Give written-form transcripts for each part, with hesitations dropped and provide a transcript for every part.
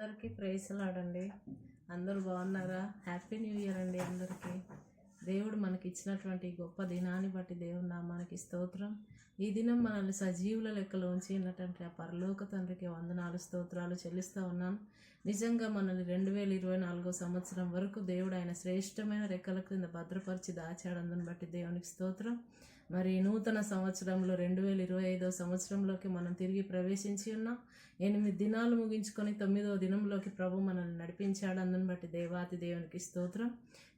అందరికీ ప్రైజ్లాడండి. అందరూ బాగున్నారా? హ్యాపీ న్యూ ఇయర్ అండి అందరికీ. దేవుడు మనకి ఇచ్చినటువంటి గొప్ప దినాన్ని బట్టి దేవుని నామానికి స్తోత్రం. ఈ దినం మనల్ని సజీవుల లెక్కలో ఉంచినటువంటి ఆ పరలోక తండ్రికి వందనాలు స్తోత్రాలు చెల్లిస్తూ ఉన్నాను. నిజంగా మనల్ని 2024 సంవత్సరం వరకు దేవుడు ఆయన శ్రేష్టమైన రెక్కల క్రింద భద్రపరిచి దాచాడందుని బట్టి దేవునికి స్తోత్రం. మరి నూతన సంవత్సరంలో 2025 సంవత్సరంలోకి మనం తిరిగి ప్రవేశించి ఉన్నాం. 8 దినాలు ముగించుకొని 9వ దినంలోకి ప్రభు మనల్ని నడిపించాడు. అందుని బట్టి దేవాతి దేవునికి స్తోత్రం.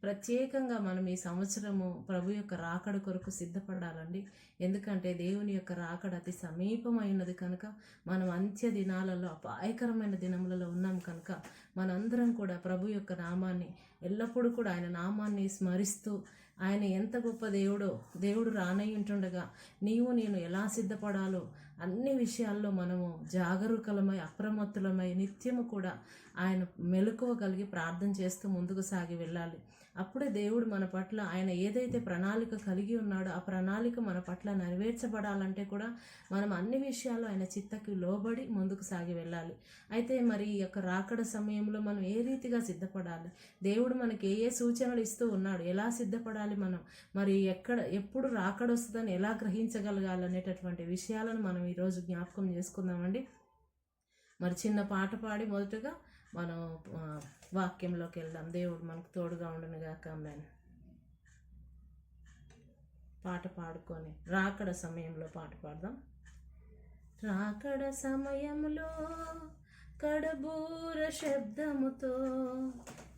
ప్రత్యేకంగా మనం ఈ సంవత్సరము ప్రభు యొక్క రాకడ కొరకు సిద్ధపడాలండి. ఎందుకంటే దేవుని యొక్క రాకడ అతి సమీపమైనది కనుక మనం అంత్య దినాలలో అపాయకరమైన దినములలో ఉన్నాం కనుక మనందరం కూడా ప్రభు యొక్క నామాన్ని ఎల్లప్పుడూ కూడా ఆయన నామాన్ని స్మరిస్తూ ఆయన ఎంత గొప్ప దేవుడు రానై ఉంటుండగా నేను ఎలా సిద్ధపడాలో అన్ని విషయాల్లో మనము జాగరూకలమై అప్రమత్తులమై నిత్యము కూడా ఆయన మెలకువ కలిగి ప్రార్థన చేస్తూ ముందుకు సాగి వెళ్ళాలి. అప్పుడే దేవుడు మన పట్ల ఆయన ఏదైతే ప్రణాళిక కలిగి ఉన్నాడో ఆ ప్రణాళిక మన పట్ల నెరవేర్చబడాలంటే కూడా మనం అన్ని విషయాల్లో ఆయన చిత్తకి లోబడి ముందుకు సాగి వెళ్ళాలి. అయితే మరి ఈ యొక్క రాకడ సమయంలో మనం ఏ రీతిగా సిద్ధపడాలి, దేవుడు మనకి ఏ సూచనలు ఇస్తూ ఉన్నాడు, ఎలా సిద్ధపడాలి, మనం మరి ఎప్పుడు రాకడ వస్తుందని ఎలా గ్రహించగలగాలి అనేటటువంటి విషయాలను మనం ఈరోజు జ్ఞాపకం చేసుకుందామండి. మరి చిన్న పాట పాడి మొదటగా మనం వాక్యంలోకి వెళ్దాం. దేవుడు మనకు తోడుగా ఉండునుగాక. ఆమేన్. పాట పాడుకొని రాకడ సమయంలో పాట పాడదాం. రాకడ సమయంలో కడబూర శబ్దముతో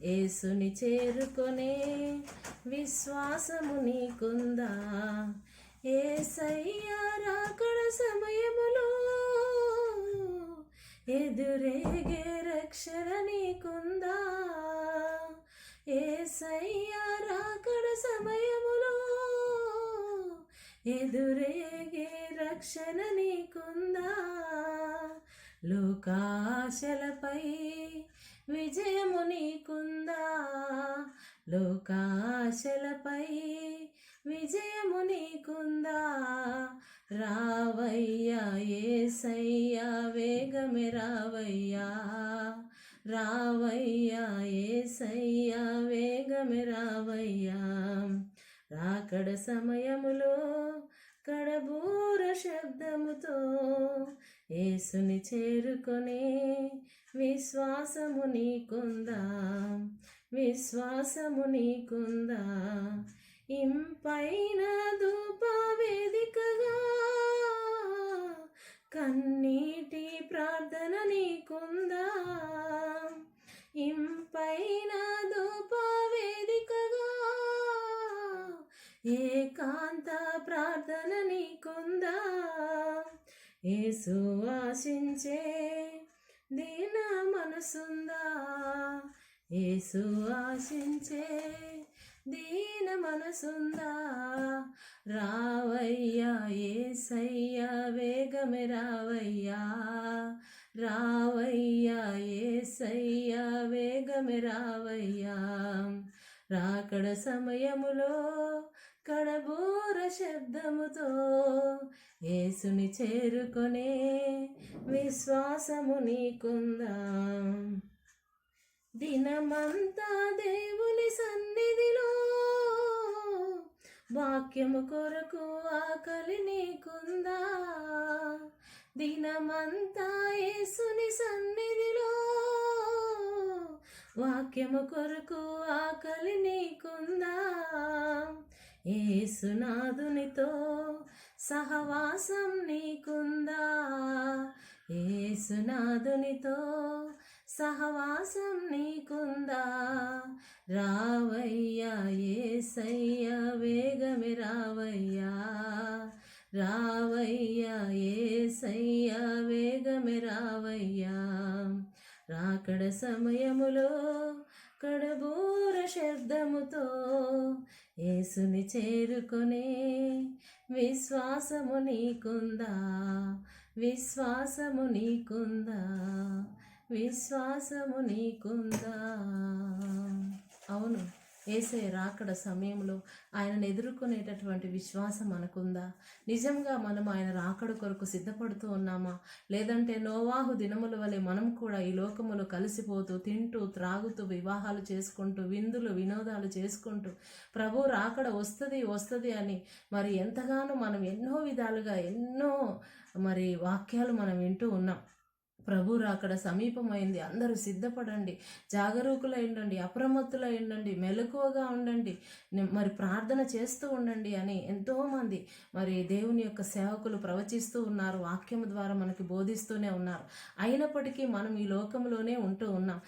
యేసుని చేరుకొనే విశ్వాసము నీకుందా? యేసయ్య రాకడ సమయములో ఎదురేగే రక్షణ నీకుందా? యేసయ్య రాకడ సమయములో ఎదురేగే రక్షణ నీకుందా? లోకాశలపై విజయము నీకుందా? లోకాశలపై విజయము నీకుందా? రావయ్యా యేసయ్యా వేగమే రావయ్యా, రావయ్యా యేసయ్యా వేగమే రావయ్యా. రాకడ సమయములో కడబూర శబ్దముతో యేసుని చేరుకొనే విశ్వాసము నీకుందా? విశ్వాసము నీకుందా? ఇంపైన ధూప వేదికగా కన్నీటి ప్రార్థన నీకుందా? ఇంపైన ధూప వేదికగా ఏకాంత ప్రార్థన నీకుందా? యేసు ఆశించే దీన మనసుందా? యేసు ఆశించే దీన మనసుందా? రావయ్యా యేసయ్యా వేగమే రావయ్యా, రావయ్యా యేసయ్యా వేగమే రావయ్యా. రాకడ సమయములో కడబూర శబ్దముతో యేసుని చేరుకొనే విశ్వాసము నీకుందా? దినమంతా దేవుని సన్నిధిలో వాక్యము కొరకు ఆకలి నీకుందా? దినమంతా యేసుని సన్నిధిలో వాక్యము కొరకు ఆకలి నీకుందా? యేసునాథునితో సహవాసం నీకుందా? యేసునాథునితో సహవాసం నీకుందా? రావయ్యా యేసయ్యా వేగమే రావయ్యా, రావయ్యా యేసయ్యా వేగమే రావయ్యా. రాకడ సమయములో కడబూర శబ్దముతో యేసుని చేరుకొనే విశ్వాసము నీకుందా? విశ్వాసము నీకుందా? విశ్వాసము నీకుందా? అవును, యేసయ్య రాకడ సమయంలో ఆయనను ఎదుర్కొనేటటువంటి విశ్వాసం మనకుందా? నిజంగా మనం ఆయన రాకడ కొరకు సిద్ధపడుతూ ఉన్నామా? లేదంటే నోవాహు దినముల వలె మనం కూడా ఈ లోకములో కలిసిపోతూ తింటూ త్రాగుతూ వివాహాలు చేసుకుంటూ విందులు వినోదాలు చేసుకుంటూ ప్రభు రాకడ వస్తుంది అని మరి ఎంతగానో మనం ఎన్నో విధాలుగా ఎన్నో మరి వాక్యాలు మనం వింటూ ఉన్నాం. ప్రభు రాకడ సమీపమైంది, అందరూ సిద్ధపడండి, జాగరూకులై ఉండండి, అప్రమత్తులై ఉండండి, మెలకువగా ఉండండి, మరి ప్రార్థన చేస్తూ ఉండండి అని ఎంతోమంది మరి దేవుని యొక్క సేవకులు ప్రవచిస్తూ ఉన్నారు, వాక్యం ద్వారా మనకి బోధిస్తూనే ఉన్నారు. అయినప్పటికీ మనం ఈ లోకంలోనే ఉంటూ ఉన్నాం.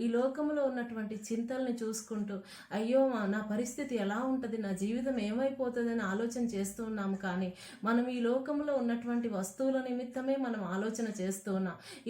ఈ లోకంలో ఉన్నటువంటి చింతల్ని చూసుకుంటూ అయ్యో నా పరిస్థితి ఎలా ఉంటుంది, నా జీవితం ఏమైపోతుంది అని ఆలోచన చేస్తూ ఉన్నాము. కానీ మనం ఈ లోకంలో ఉన్నటువంటి వస్తువుల నిమిత్తమే మనం ఆలోచన చేస్తూ ఉన్నాం.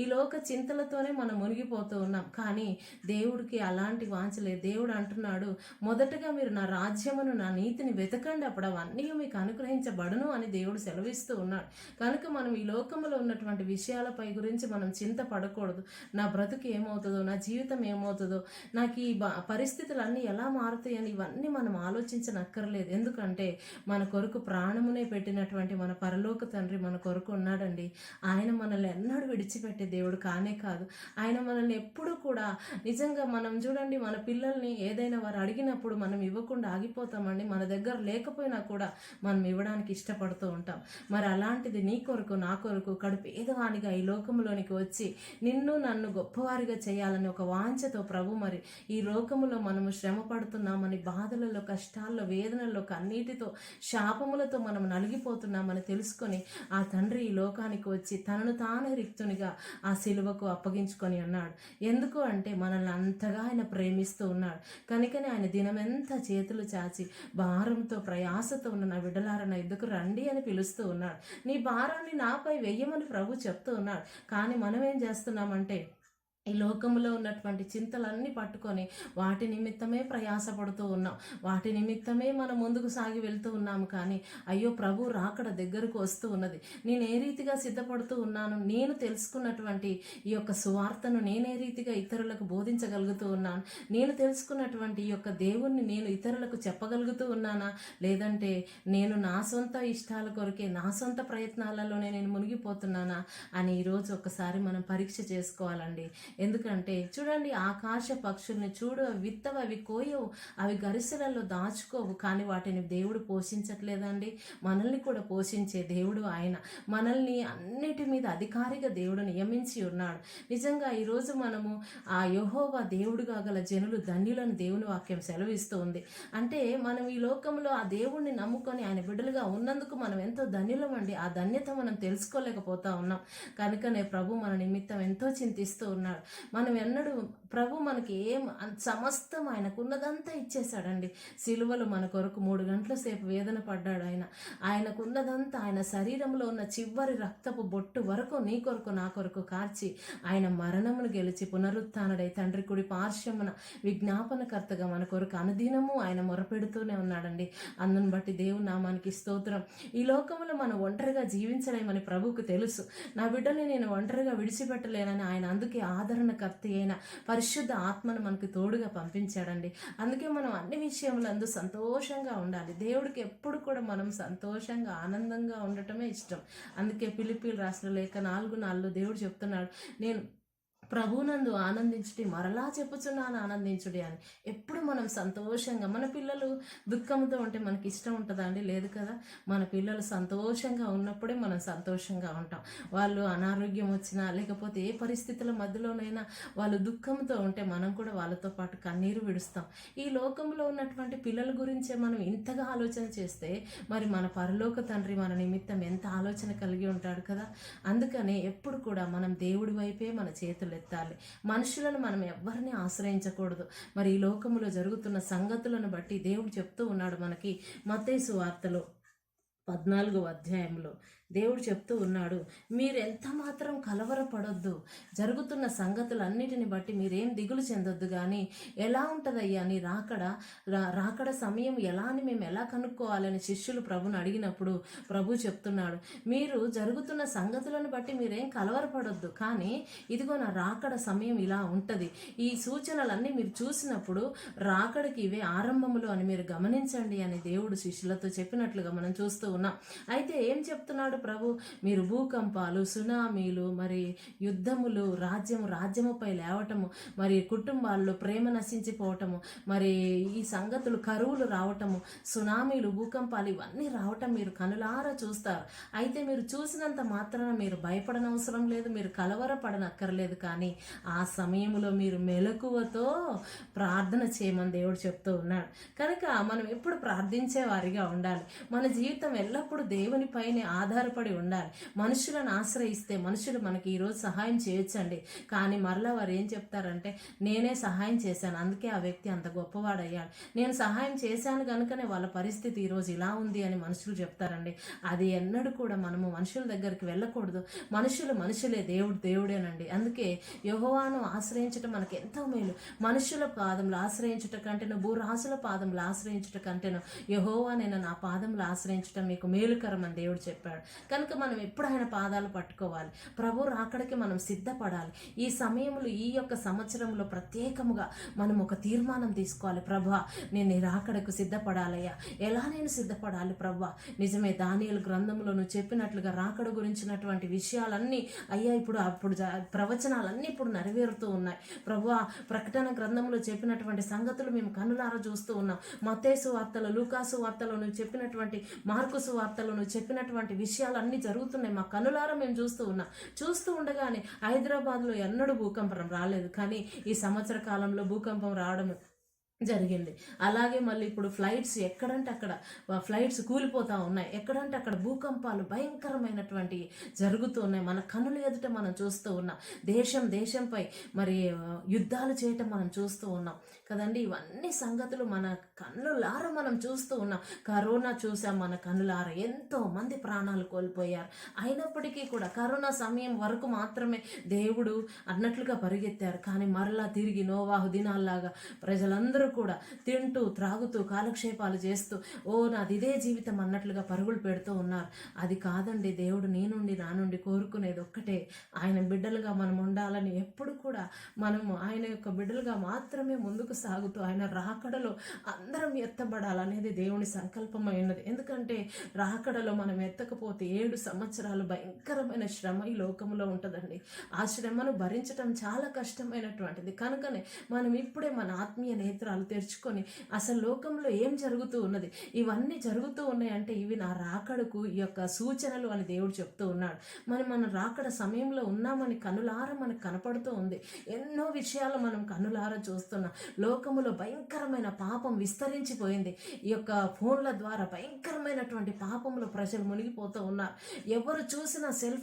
ఈ లోక చింతలతోనే మనం మునిగిపోతూ ఉన్నాం. కానీ దేవుడికి అలాంటి వాంచలేదు. దేవుడు అంటున్నాడు, మొదటగా మీరు నా రాజ్యమును నా నీతిని వెతకండి, అప్పుడు అవన్నీ మీకు అనుగ్రహించబడును అని దేవుడు సెలవిస్తూ ఉన్నాడు. కనుక మనం ఈ లోకంలో ఉన్నటువంటి విషయాలపై గురించి మనం చింత పడకూడదు. నా బ్రతుకు ఏమవుతుందో, నా జీవితం ఏమవుతుందో, నాకు ఈ పరిస్థితులన్నీ ఎలా మారుతాయని ఇవన్నీ మనం ఆలోచించనక్కర్లేదు. ఎందుకంటే మన కొరకు ప్రాణమునే పెట్టినటువంటి మన పరలోక తండ్రి మన కొరకు ఉన్నాడండి. ఆయన మనల్ని ఎన్నడూ విడిచిపెట్టే దేవుడు కానే కాదు. ఆయన మనల్ని ఎప్పుడు కూడా నిజంగా మనం చూడండి, మన పిల్లల్ని ఏదైనా వారు అడిగినప్పుడు మనం ఇవ్వకుండా ఆగిపోతామండి. మన దగ్గర లేకపోయినా కూడా మనం ఇవ్వడానికి ఇష్టపడుతూ ఉంటాం. మరి అలాంటిది నీ కొరకు నా కొరకు కడుపేదవానిగా ఈ లోకంలోనికి వచ్చి నిన్ను నన్ను గొప్పవారిగా చేయాలని ఒక వాంఛతో ప్రభు మరి ఈ లోకములో మనము శ్రమ పడుతున్నామని, బాధలలో కష్టాల్లో వేదనల్లో కన్నీటితో శాపములతో మనం నలిగిపోతున్నామని తెలుసుకొని ఆ తండ్రి ఈ లోకానికి వచ్చి తనను తానే రిక్తునిగా ఆ సిలువకు అప్పగించుకొని ఉన్నాడు. ఎందుకు అంటే మనల్ని అంతగా ఆయన ప్రేమిస్తూ ఉన్నాడు. కనుకనే ఆయన దినమెంతా చేతులు చాచి భారంతో ప్రయాసతో ఉన్న నా బిడ్డలారా నా ఎద్దుకు రండి అని పిలుస్తూ ఉన్నాడు. నీ భారాన్ని నాపై వెయ్యమని ప్రభు చెప్తూ ఉన్నాడు. కానీ మనం ఏం చేస్తున్నామంటే ఈ లోకంలో ఉన్నటువంటి చింతలన్నీ పట్టుకొని వాటి నిమిత్తమే ప్రయాసపడుతూ ఉన్నాం, వాటి నిమిత్తమే మనం ముందుకు సాగి వెళ్తూ ఉన్నాము. కానీ అయ్యో ప్రభు రాకడ దగ్గరకు వస్తూ ఉన్నది, నేను ఏ రీతిగా సిద్ధపడుతూ ఉన్నాను, నేను తెలుసుకున్నటువంటి ఈ యొక్క సువార్తను నేను ఏ రీతిగా ఇతరులకు బోధించగలుగుతూ ఉన్నాను, నేను తెలుసుకున్నటువంటి ఈ యొక్క దేవుణ్ణి నేను ఇతరులకు చెప్పగలుగుతూ ఉన్నానా, లేదంటే నేను నా సొంత ఇష్టాల కొరకే నా సొంత ప్రయత్నాలలోనే నేను మునిగిపోతున్నానా అని ఈరోజు ఒకసారి మనం పరీక్ష చేసుకోవాలండి. ఎందుకంటే చూడండి, ఆకాశ పక్షుల్ని చూడు, అవి విత్తవు, అవి కోయవు, అవి గరిసెలలో దాచుకోవు, కానీ వాటిని దేవుడు పోషించట్లేదండి. మనల్ని కూడా పోషించే దేవుడు ఆయన. మనల్ని అన్నిటి మీద అధికారిగా దేవుడు నియమించి ఉన్నాడు. నిజంగా ఈరోజు మనము ఆ యెహోవా దేవుడుగా గల జనులు ధన్యులను దేవుని వాక్యం సెలవిస్తూ ఉంది. అంటే మనం ఈ లోకంలో ఆ దేవుణ్ణి నమ్ముకొని ఆయన బిడ్డలుగా ఉన్నందుకు మనం ఎంతో ధన్యులమండి. ఆ ధన్యత మనం తెలుసుకోలేకపోతా ఉన్నాం. కనుకనే ప్రభు మన నిమిత్తం ఎంతో చింతిస్తూ ఉన్నాడు. మనం ఎన్నడూ ప్రభు మనకి సమస్తం ఆయనకున్నదంతా ఇచ్చేశాడండి. సిలువలు మన కొరకు 3 గంటల సేపు వేదన పడ్డాడు. ఆయనకున్నదంతా, ఆయన శరీరంలో ఉన్న చివరి రక్తపు బొట్టు వరకు నీ కొరకు నా కొరకు కార్చి ఆయన మరణమును గెలిచి పునరుత్థానుడై తండ్రి కుడి పార్శ్వమున విజ్ఞాపనకర్తగా మన కొరకు అనుదినము ఆయన మొరపెడుతూనే ఉన్నాడండి. అందుని బట్టి దేవుని నామానికి స్తోత్రం. ఈ లోకంలో మనం ఒంటరిగా జీవించలేమని ప్రభువుకు తెలుసు. నా బిడ్డని నేను ఒంటరిగా విడిచిపెట్టలేనని ఆయన అందుకే ఆదరణకర్త అయిన పరిశుద్ధ ఆత్మను మనకు తోడుగా పంపించాడండి. అందుకే మనం అన్ని విషయములందు సంతోషంగా ఉండాలి. దేవుడికి ఎప్పుడు కూడా మనం సంతోషంగా ఆనందంగా ఉండటమే ఇష్టం. అందుకే ఫిలిప్పీయులకు రాసిన లేఖ 4:4 దేవుడు చెప్తున్నాడు, నేను ప్రభునందు ఆనందించుడి, మరలా చెప్పుచున్నాను ఆనందించుడి అని. ఎప్పుడు మనం సంతోషంగా, మన పిల్లలు దుఃఖంతో ఉంటే మనకి ఇష్టం ఉంటుందా అండి? లేదు కదా. మన పిల్లలు సంతోషంగా ఉన్నప్పుడే మనం సంతోషంగా ఉంటాం. వాళ్ళు అనారోగ్యం వచ్చినా లేకపోతే ఏ పరిస్థితుల మధ్యలోనైనా వాళ్ళు దుఃఖంతో ఉంటే మనం కూడా వాళ్ళతో పాటు కన్నీరు విడుస్తాం. ఈ లోకంలో ఉన్నటువంటి పిల్లల గురించే మనం ఇంతగా ఆలోచన చేస్తే మరి మన పరలోక తండ్రి మన నిమిత్తం ఎంత ఆలోచన కలిగి ఉంటాడు కదా. అందుకనే ఎప్పుడు కూడా మనం దేవుడి వైపే మన చేతులు ఎత్తాలి. మనుషులను మనం ఎవరిని ఆశ్రయించకూడదు. మరి ఈ లోకములో జరుగుతున్న సంగతులను బట్టి దేవుడు చెప్తూ ఉన్నాడు మనకి మత్తయి సువార్తలో 14వ అధ్యాయంలో దేవుడు చెప్తూ ఉన్నాడు, మీరు ఎంత మాత్రం కలవరపడొద్దు, జరుగుతున్న సంగతులన్నిటిని బట్టి మీరేం దిగులు చెందొద్దు. కానీ ఎలా ఉంటుందయ్యా నీ రాకడ సమయం ఎలా అని మేము ఎలా కనుక్కోవాలని శిష్యులు ప్రభుని అడిగినప్పుడు ప్రభు చెప్తున్నాడు, మీరు జరుగుతున్న సంగతులను బట్టి మీరేం కలవరపడొద్దు, కానీ ఇదిగో నా రాకడ సమయం ఇలా ఉంటుంది. ఈ సూచనలన్నీ మీరు చూసినప్పుడు రాకడికి ఇవే ఆరంభములు అని మీరు గమనించండి అని దేవుడు శిష్యులతో చెప్పినట్లుగా మనం చూస్తూ ఉన్నాం. అయితే ఏం చెప్తున్నాడు ప్రభు, మీరు భూకంపాలు, సునామీలు, మరి యుద్ధములు, రాజ్యముపై లేవటము, మరి కుటుంబాల్లో ప్రేమ నశించిపోవటము, మరి ఈ సంగతులు, కరువులు రావటము, సునామీలు, భూకంపాలు ఇవన్నీ రావటం మీరు కనులారా చూస్తారు. అయితే మీరు చూసినంత మాత్రాన మీరు భయపడనవసరం లేదు, మీరు కలవరపడనక్కర్లేదు. కానీ ఆ సమయంలో మీరు మెలకువతో ప్రార్థన చేయమని దేవుడు చెప్తూ ఉన్నాడు. కనుక మనం ఎప్పుడు ప్రార్థించే వారిగా ఉండాలి. మన జీవితం ఎల్లప్పుడూ దేవునిపైనే ఆధారపడి ఉండాలి. మనుషులను ఆశ్రయిస్తే మనుషులు మనకి ఈరోజు సహాయం చేయొచ్చండి, కానీ మరలా వారు ఏం చెప్తారంటే, నేనే సహాయం చేశాను అందుకే ఆ వ్యక్తి అంత గొప్పవాడయ్యాడు, నేను సహాయం చేశాను కనుకనే వాళ్ళ పరిస్థితి ఈరోజు ఇలా ఉంది అని మనుషులు చెప్తారండి. అది ఎన్నడూ కూడా మనము మనుషుల దగ్గరికి వెళ్ళకూడదు. మనుషులే, దేవుడేనండి. అందుకే యెహోవాను ఆశ్రయించటం మనకు ఎంతో మేలు. మనుషుల పాదములు ఆశ్రయించుట కంటేను, భూరాజుల పాదములు ఆశ్రయించుట కంటేను యెహోవానైనా నా పాదములు ఆశ్రయించటం మీకు మేలుకరం అని దేవుడు చెప్పాడు. కనుక మనం ఎప్పుడు ఆయన పాదాలు పట్టుకోవాలి. ప్రభు రాకడికి మనం సిద్ధపడాలి. ఈ సమయంలో, ఈ యొక్క సంవత్సరంలో ప్రత్యేకముగా మనం ఒక తీర్మానం తీసుకోవాలి. ప్రభా, నేను ఈ రాకడకు సిద్ధపడాలయ్యా. ఎలా నేను సిద్ధపడాలి ప్రభా? నిజమే, దానియేలు గ్రంథంలో నువ్వు చెప్పినట్లుగా రాకడ గురించినటువంటి విషయాలన్నీ అయ్యా అప్పుడు ప్రవచనాలన్నీ ఇప్పుడు నెరవేరుతూ ఉన్నాయి ప్రభువా. ప్రకటన గ్రంథంలో చెప్పినటువంటి సంగతులు మేము కనులారా చూస్తూ ఉన్నాం. మత్తయి సువార్తలు, లూకా సువార్తలు నువ్వు చెప్పినటువంటి, మార్కు సువార్తలు నువ్వు చెప్పినటువంటి విషయాలన్నీ జరుగుతున్నాయి. మా కనులారా మేము చూస్తూ ఉన్నాం. చూస్తూ ఉండగానే హైదరాబాద్లో ఎన్నడూ భూకంపం రాలేదు, కానీ ఈ సంవత్సర కాలంలో భూకంపం రావడం జరిగింది. అలాగే మళ్ళీ ఇప్పుడు ఫ్లైట్స్ ఎక్కడంటే అక్కడ ఫ్లైట్స్ కూలిపోతూ ఉన్నాయి, ఎక్కడంటే అక్కడ భూకంపాలు భయంకరమైనటువంటి జరుగుతూ ఉన్నాయి. మన కనుల ఎదుట మనం చూస్తూ ఉన్నాం. దేశంపై మరి యుద్ధాలు చేయటం మనం చూస్తూ ఉన్నాం కదండి. ఇవన్నీ సంగతులు మన కన్నులారా మనం చూస్తూ ఉన్నాం. కరోనా చూసాం మన కన్నులారా, ఎంతో మంది ప్రాణాలు కోల్పోయారు. అయినప్పటికీ కూడా కరోనా సమయం వరకు మాత్రమే దేవుడు అన్నట్లుగా పరిగెత్తారు. కానీ మరలా తిరిగి నోవాహు దినాల్లాగా ప్రజలందరూ కూడా తింటూ త్రాగుతూ కాలక్షేపాలు చేస్తూ నాది ఇదే జీవితం అన్నట్లుగా పరుగులు పెడుతూ ఉన్నారు. అది కాదండి. దేవుడు నా నుండి కోరుకునేది ఒక్కటే, ఆయన బిడ్డలుగా మనం ఉండాలని. ఎప్పుడు కూడా మనము ఆయన యొక్క బిడ్డలుగా మాత్రమే ముందుకు సాగుతూ ఆయన రాకడలో అందరం ఎత్తబడాలనేది దేవుని సంకల్పమైనది. ఎందుకంటే రాకడలో మనం ఎత్తకపోతే 7 సంవత్సరాలు భయంకరమైన శ్రమ ఈ లోకంలో ఉంటుందండి. ఆ శ్రమను భరించడం చాలా కష్టమైనటువంటిది. కనుకనే మనం ఇప్పుడే మన ఆత్మీయ నేత్రాలు తెరుచుకొని అసలు లోకంలో ఏం జరుగుతూ ఉన్నది, ఇవన్నీ జరుగుతూ ఉన్నాయంటే ఇవి నా రాకడకు ఈ యొక్క సూచనలు అని దేవుడు చెప్తూ ఉన్నాడు. మన రాకడ సమయంలో ఉన్నామని కనులారా మనకు కనపడుతూ ఉంది. ఎన్నో విషయాలు మనం కనులారా చూస్తున్నాం. లోకములో భయంకరమైన పాపం విస్తరించిపోయింది. ఈ యొక్క ఫోన్ల ద్వారా భయంకరమైనటువంటి పాపంలో ప్రజలు మునిగిపోతూ ఉన్నారు. ఎవరు చూసినా సెల్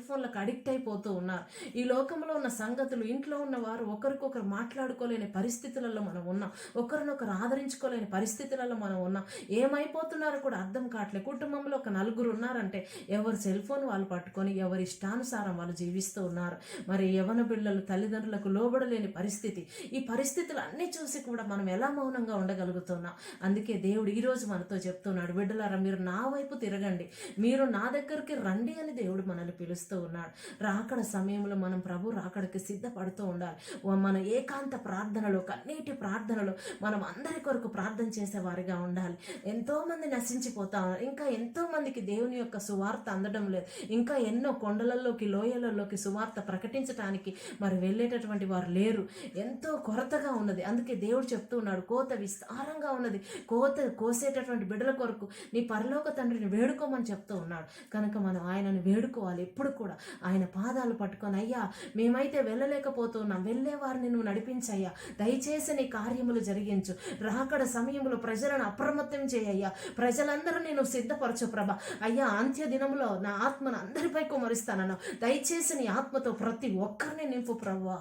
ఫోన్లకు అడిక్ట్ అయిపోతూ ఉన్నారు. ఈ లోకంలో ఉన్న సంగతులు, ఇంట్లో ఉన్న వారు ఒకరికొకరు మాట్లాడుకోలేని పరిస్థితులలో మనం ఉన్నాం. ఒకరినొకరు ఆదరించుకోలేని పరిస్థితులలో మనం ఉన్నాం. ఏమైపోతున్నారో కూడా అర్థం కావట్లేదు. కుటుంబంలో ఒక 4 ఉన్నారంటే ఎవరు సెల్ ఫోన్ వాళ్ళు పట్టుకొని ఎవరి ఇష్టానుసారం వాళ్ళు జీవిస్తూ ఉన్నారు. మరి యవ్వన పిల్లలు తల్లిదండ్రులకు లోబడలేని పరిస్థితి. ఈ పరిస్థితులు అన్నీ చూసి కూడా మనం ఎలా మౌనంగా ఉండగలుగుతున్నాం? అందుకే దేవుడు ఈరోజు మనతో చెప్తున్నాడు, బిడ్డలారా మీరు నా వైపు తిరగండి, మీరు నా దగ్గరికి రండి అని దేవుడు మనల్ని పిలుస్తూ ఉన్నాడు. రాకడ సమయంలో మనం ప్రభు రాకడకి సిద్ధపడుతూ ఉండాలి. మన ఏకాంత ప్రార్థనలో, కన్నీటి ప్రార్థనలో మనం అందరి కొరకు ప్రార్థన చేసేవారిగా ఉండాలి. ఎంతోమంది నశించిపోతా ఉన్నారు. ఇంకా ఎంతోమందికి దేవుని యొక్క సువార్త అందడం లేదు. ఇంకా ఎన్నో కొండలలోకి, లోయలలోకి సువార్త ప్రకటించడానికి మరి వెళ్ళేటటువంటి వారు లేరు. ఎంతో కొరతగా ఉన్నది. అందుకే దేవుడు చెప్తూ ఉన్నాడు, కోత విస్తారంగా ఉన్నది, కోత కోసేటటువంటి బిడ్డల కొరకు నీ పరలోక తండ్రిని వేడుకోమని చెప్తూ ఉన్నాడు. కనుక మనం ఆయనను వేడుకోవాలి. ఎప్పుడు కూడా ఆయన పాదాలు పట్టుకొని, అయ్యా మేమైతే వెళ్ళలేకపోతున్నాం, వెళ్ళే వారిని నువ్వు నడిపించయ్యా, దయచేసి నీ కార్యములు జరిగించు, రాకడ సమయంలో ప్రజలను అప్రమత్తం చేయయ్యా, ప్రజలందరూ నేను సిద్ధపరచు ప్రభా. అయ్యా అంత్య దినంలో నా ఆత్మను అందరిపై కుమరిస్తానన్నా, దయచేసి నీ ఆత్మతో ప్రతి ఒక్కరిని నింపు ప్రభా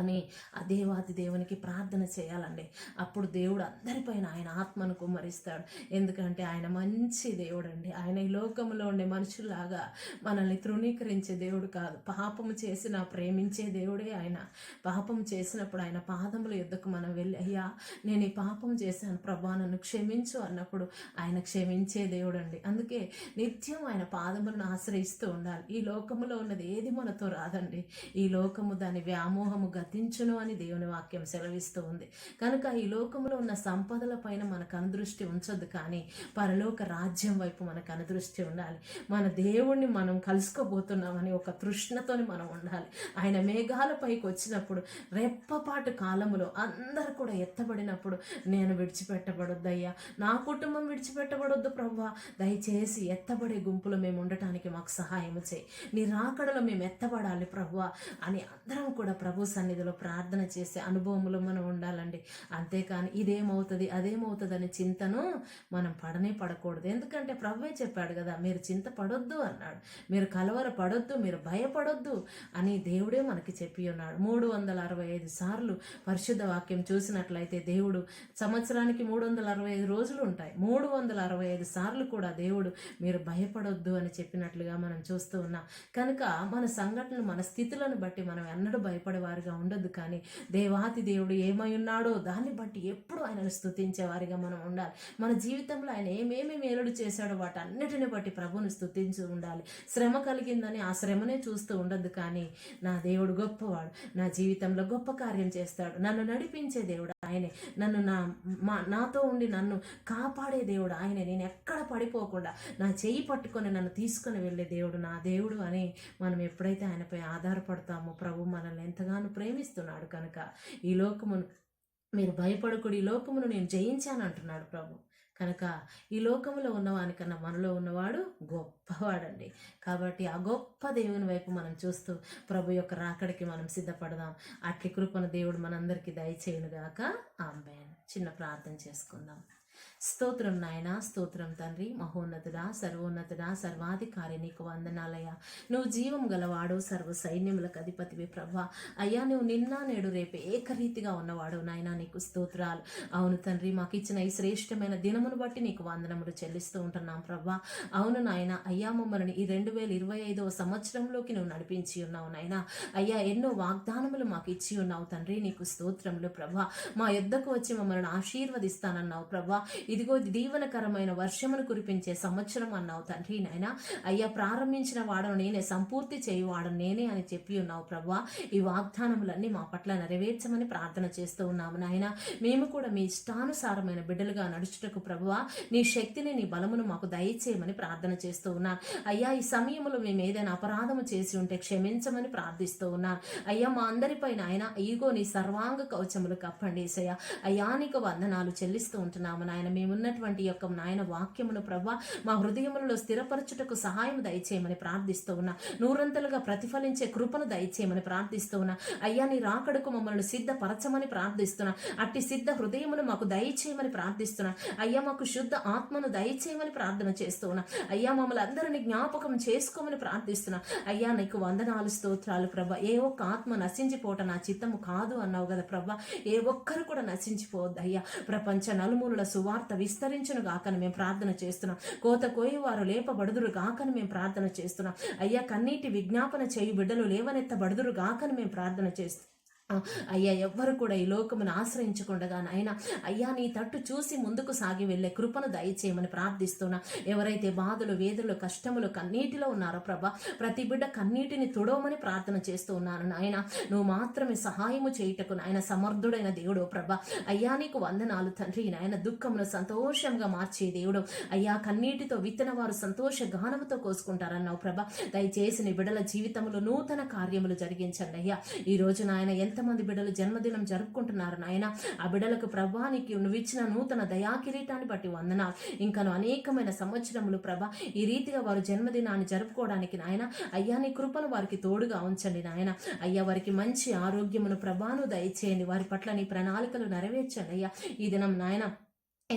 అని ఆ దేవాది దేవునికి ప్రార్థన చేయాలండి. అప్పుడు దేవుడు అందరిపైన ఆయన ఆత్మను కుమ్మరిస్తాడు. ఎందుకంటే ఆయన మంచి దేవుడు అండి. ఆయన ఈ లోకంలో ఉండే మనుషుల్లాగా మనల్ని తృణీకరించే దేవుడు కాదు. పాపము చేసిన ప్రేమించే దేవుడే ఆయన. పాపం చేసినప్పుడు ఆయన పాదముల యుద్ధకు మనం వెళ్ళి, అయ్యా నేను ఈ పాపం చేశాను ప్రభా నన్ను క్షమించు అన్నప్పుడు ఆయన క్షమించే దేవుడు అండి. అందుకే నిత్యం ఆయన పాదములను ఆశ్రయిస్తూ ఉండాలి. ఈ లోకములో ఉన్నది ఏది మనతో రాదండి. ఈ లోకము దాని వ్యామోహము గతించును అని దేవుని వాక్యం సెలవిస్తూ ఉంది. కనుక ఈ లోకంలో ఉన్న సంపదల పైన మనకు అనుదృష్టి ఉంచొద్దు, కానీ పరలోక రాజ్యం వైపు మనకు అనుదృష్టి ఉండాలి. మన దేవుణ్ణి మనం కలుసుకోబోతున్నామని ఒక తృష్ణతోని మనం ఉండాలి. ఆయన మేఘాలపైకి వచ్చినప్పుడు రెప్పపాటు కాలములో అందరూ కూడా ఎత్తబడినప్పుడు నేను విడిచిపెట్టబడొద్దయ్యా, నా కుటుంబం విడిచిపెట్టబడొద్దు ప్రభువా, దయచేసి ఎత్తబడే గుంపులో మేము ఉండటానికి మాకు సహాయం చేయి, నీ రాకడలో మేము ఎత్తబడాలి ప్రభువా అని అందరం కూడా ప్రభు సన్నిధిలో ప్రార్థన చేసే అనుభవంలో మనం ఉండాలండి. అంతేకాని ఇదేమవుతుంది అదేమవుతుంది అనే చింతను మనం పడకూడదు. ఎందుకంటే ప్రభువే చెప్పాడు కదా, మీరు చింత పడొద్దు అన్నాడు, మీరు కలవర పడొద్దు, మీరు భయపడొద్దు అని దేవుడే మనకి చెప్పి ఉన్నాడు. 365 సార్లు పరిశుద్ధ వాక్యం చూసినట్లయితే దేవుడు సంవత్సరానికి 365 రోజులు ఉంటాయి. 365 సార్లు కూడా దేవుడు మీరు భయపడొద్దు అని చెప్పినట్లుగా మనం చూస్తూ ఉన్నాం. కనుక మన సంఘటనలు మన స్థితులను బట్టి మనం ఎన్నడూ భయపడేవారిగా ఉండొద్దు, కానీ దేవాతి దేవుడు ఏమై ఉన్నాడో దాన్ని బట్టి ఎప్పుడు ఆయనను స్తుతించేవారిగా మనం ఉండాలి. మన జీవితంలో ఆయన ఏమేమి మేలుడు చేశాడో వాటన్నిటిని బట్టి ప్రభువుని స్తుతించి ఉండాలి. శ్రమ కలిగిందని ఆ శ్రమనే చూస్తూ ఉండొద్దు, కానీ నా దేవుడు గొప్పవాడు, నా జీవితంలో గొప్ప కార్యం చేస్తాడు, నన్ను నడిపించే దేవుడు ఆయనే, నన్ను నాతో ఉండి నన్ను కాపాడే దేవుడు ఆయనే, నేను ఎక్కడ పడిపోకుండా నా చెయ్యి పట్టుకొని నన్ను తీసుకొని వెళ్ళే దేవుడు నా దేవుడు అని మనం ఎప్పుడైతే ఆయనపై ఆధారపడతామో ప్రభు మనల్ని ఎంతగానో ప్రేమిస్తున్నాడు. కనుక ఈ లోకమును మీరు భయపడకుడు, ఈ లోకమును నేను జయించాను అంటున్నాడు ప్రభు. కనుక ఈ లోకంలో ఉన్నవానికన్నా మనలో ఉన్నవాడు గొప్పవాడండి. కాబట్టి ఆ గొప్ప దేవుని వైపు మనం చూస్తూ ప్రభు యొక్క రాకడికి మనం సిద్ధపడదాం. అట్లి కృపను దేవుడు మనందరికీ దయచేయునుగాక. ఆమేన్. చిన్న ప్రార్థన చేసుకుందాం. స్తోత్రం నాయన, స్తోత్రం తండ్రి, మహోన్నతుడా, సర్వోన్నతుడా, సర్వాధికారి, నీకు వందనాలయ్యా. నువ్వు జీవం గలవాడు, సర్వ సైన్యములకు అధిపతివి ప్రభా. అయ్యా నువ్వు నిన్న నేడు రేపు ఏకరీతిగా ఉన్నవాడు నాయన, నీకు స్తోత్రాలు. అవును తండ్రి, మాకు ఇచ్చిన ఈ శ్రేష్టమైన దినమును బట్టి నీకు వందనములు చెల్లిస్తూ ఉంటున్నాం ప్రభా. అవును నాయన, అయ్యా మమ్మల్ని ఈ 2025వ సంవత్సరంలోకి నువ్వు నడిపించి ఉన్నావు నాయన. అయ్యా ఎన్నో వాగ్దానములు మాకు ఇచ్చి ఉన్నావు తండ్రి, నీకు స్తోత్రములు ప్రభా. మా యొద్దకు వచ్చి మమ్మల్ని ఆశీర్వదిస్తానన్నావు ప్రభా. ఇదిగో దీవెనకరమైన వర్షమును కురిపించే సంవత్సరం అన్నావు తండ్రి నాయన. అయ్యా ప్రారంభించిన వాడను నేనే, సంపూర్తి చేయువాడను నేనే అని చెప్పి ఉన్నావు ప్రభా. ఈ వాగ్దానములన్నీ మా పట్ల నెరవేర్చమని ప్రార్థన చేస్తూ ఉన్నాము నాయన. మేము కూడా మీ ఇష్టానుసారమైన బిడ్డలుగా నడుచుటకు ప్రభువా నీ శక్తిని నీ బలమును మాకు దయచేయమని ప్రార్థన చేస్తూ ఉన్నాను. అయ్యా ఈ సమయంలో మేము ఏదైనా అపరాధము చేసి ఉంటే క్షమించమని ప్రార్థిస్తూ ఉన్నాను. అయ్యా మా అందరిపైన ఆయన ఇగో నీ సర్వాంగ కవచములు కప్పండి ఏసయ్యా. అయ్యా నీకు వందనాలు చెల్లిస్తూ ఉంటున్నాము నాయన. మేమున్నటువంటి యొక్క నాయన వాక్యమును ప్రభా మా హృదయములలో స్థిరపరచుటకు సహాయం దయచేయమని ప్రార్థిస్తూ ఉన్నా. నూరంతలుగా ప్రతిఫలించే కృపను దయచేయమని ప్రార్థిస్తూ ఉన్నా. అయ్యా నీ రాకడకు మమ్మల్ని సిద్ధపరచమని ప్రార్థిస్తున్నా. అట్టి సిద్ధ హృదయమును మాకు దయచేయమని ప్రార్థిస్తున్నా. అయ్యా మాకు శుద్ధ ఆత్మను దయచేయమని ప్రార్థన చేస్తూ ఉన్నా. అయ్యా మమ్మల్ని అందరినీ జ్ఞాపకం చేసుకోమని ప్రార్థిస్తున్నా. అయ్యా నీకు వందనాలు స్తోత్రాలు ప్రభా. ఏ ఒక్క ఆత్మ నశించిపోవటం నా చిత్తము కాదు అన్నావు కదా ప్రభా. ఏ ఒక్కరు కూడా నశించిపోవద్దు అయ్యా. ప్రపంచ నలుమూలల సువార్త విస్తరించును గాకని మేము ప్రార్థన చేస్తున్నాం. కోత కోయేవారు లేపబడుదురు గాకని మేము ప్రార్థన చేస్తున్నాం. అయ్యా కన్నీటి విజ్ఞాపన చేయు బిడ్డలు లేవనెత్తబడుదురు గాకని మేము ప్రార్థన చేస్తున్నాం. అయ్యా ఎవ్వరు కూడా ఈ లోకమును ఆశ్రయించకుండా నాయన అయ్యా నీ తట్టు చూసి ముందుకు సాగి వెళ్ళే కృపను దయచేయమని ప్రార్థిస్తున్నా. ఎవరైతే బాధలు వేదలు కష్టములు కన్నీటిలో ఉన్నారో ప్రభా ప్రతి బిడ్డ కన్నీటిని తుడవమని ప్రార్థన చేస్తూ ఉన్నాను నాయన. నువ్వు మాత్రమే సహాయము చేయుటకు నాయన సమర్థుడైన దేవుడు ప్రభా. అయ్యా నీకు వందనాలు తండ్రి నాయన. దుఃఖమును సంతోషంగా మార్చే దేవుడు అయ్యా. కన్నీటితో విత్తన వారు సంతోష గానముతో కోసుకుంటారన్నావు ప్రభా. దయచేసి నీ బిడ్డల జీవితంలో నూతన కార్యములు జరిగించండి అయ్యా. ఈ రోజు నాయన ఎంతమంది బిడ్డలు జన్మదినం జరుపుకుంటున్నారు నాయన. ఆ బిడ్డలకు ప్రభానికి నువ్వు ఇచ్చిన నూతన దయా కిరీటాన్ని బట్టి వందనాలు. ఇంకను అనేకమైన సంవత్సరములు ప్రభా ఈ రీతిగా వారు జన్మదినాన్ని జరుపుకోవడానికి నాయన అయ్యా నీ కృపను వారికి తోడుగా ఉంచండి నాయన. అయ్యా వారికి మంచి ఆరోగ్యమును ప్రభాను దయచేయండి. వారి పట్ల నీ ప్రణాళికలు నెరవేర్చండి అయ్యా. ఈ దినం నాయన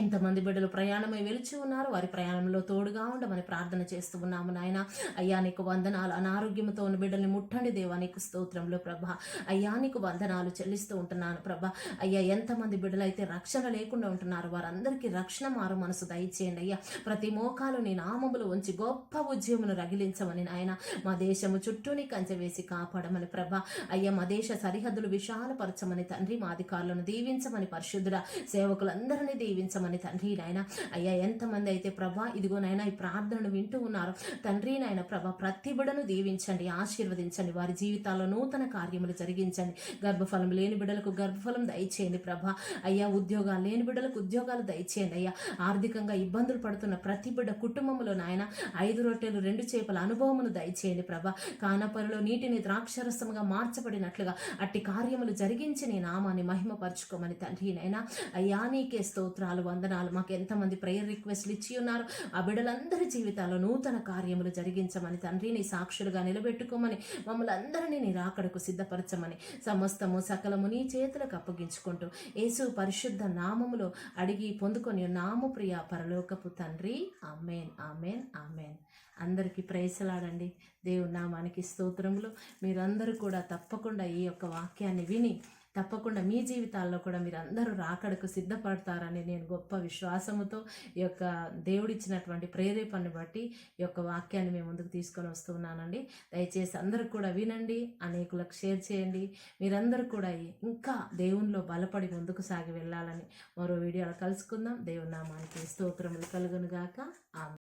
ఎంతమంది బిడ్డలు ప్రయాణమై వెలిచి ఉన్నారు, వారి ప్రయాణంలో తోడుగా ఉండమని ప్రార్థన చేస్తూ ఉన్నాము నాయన. అయ్యా నీకు వందనాలు. అనారోగ్యంతో ఉన్న బిడ్డల్ని ముట్టండి దేవా, నీకు స్తోత్రంలో ప్రభా. అయ్యా నీకు వందనాలు చెల్లిస్తూ ఉంటున్నాను ప్రభా. అయ్యా ఎంతమంది బిడ్డలైతే రక్షణ లేకుండా ఉంటున్నారు, వారందరికీ రక్షణ మారు మనసు దయచేయండి అయ్యా. ప్రతి మోకాలు నీ నామములు ఉంచి గొప్ప ఉద్యమును రగిలించమని నాయన. మా దేశము చుట్టూని కంచె వేసి కాపాడమని ప్రభా. అయ్యా మా దేశ సరిహద్దులు విశాలపరచమని తండ్రి. మా అధికారులను దీవించమని పరిశుద్ధుడ, సేవకులందరినీ దీవించమని తండ్రి నాయన. అయ్యా ఎంతమంది అయితే ప్రభా ఇదిగో నాయన ఈ ప్రార్థనను వింటూ ఉన్నారు తండ్రి నాయన ప్రభా, ప్రతి బిడ్డను దీవించండి, ఆశీర్వదించండి, వారి జీవితాల్లో నూతన కార్యములు జరిగించండి. గర్భఫలం లేని బిడ్డలకు గర్భఫలం దయచేయండి ప్రభా. అయ్యా ఉద్యోగాలు లేని బిడ్డలకు ఉద్యోగాలు దయచేయండి అయ్యా. ఆర్థికంగా ఇబ్బందులు పడుతున్న ప్రతి బిడ్డ కుటుంబంలో నాయన 5 రొట్టెలు 2 చేపల అనుభవమును దయచేయండి ప్రభా. కానపరిలో నీటిని ద్రాక్షరసముగా మార్చబడినట్లుగా అట్టి కార్యములు జరిగించి నీ నామాన్ని మహిమపరచుకోమని తండ్రి నైనా. అయ్యా నీకే స్తోత్రాలు, వందనాలు. మాకు ఎంతమంది ప్రేయర్ రిక్వెస్ట్లు ఇచ్చి ఉన్నారు, ఆ బిడ్డలందరి జీవితాల్లో నూతన కార్యములు జరిగించమని తండ్రి. నీ సాక్షులుగా నిలబెట్టుకోమని, మమ్మల్ని అందరినీ నీ రాకడకు సిద్ధపరచమని, సమస్తము సకలము నీ చేతులకు అప్పగించుకుంటూ యేసు పరిశుద్ధ నామములో అడిగి పొందుకొని నాము ప్రియ పరలోకపు తండ్రి. ఆమేన్, ఆమేన్, ఆమేన్. అందరికీ ప్రైసలాడండి. దేవుని నామానికి స్తోత్రములు. మీరందరూ కూడా తప్పకుండా ఈ యొక్క వాక్యాన్ని విని తప్పకుండా మీ జీవితాల్లో కూడా మీరు అందరూ రాకడకు సిద్ధపడతారని నేను గొప్ప విశ్వాసముతో ఈ యొక్క దేవుడిచ్చినటువంటి ప్రేరేపణని బట్టి ఈ యొక్క వాక్యాన్ని మేము ముందుకు తీసుకొని వస్తున్నానండి. దయచేసి అందరూ కూడా వినండి, అనేకులకు షేర్ చేయండి. మీరందరూ కూడా ఇంకా దేవునిలో బలపడి ముందుకు సాగి వెళ్ళాలని మరో వీడియోలో కలుసుకుందాం. దేవుని నామానికి స్తోత్రములు కలుగును గాక. ఆమేన్.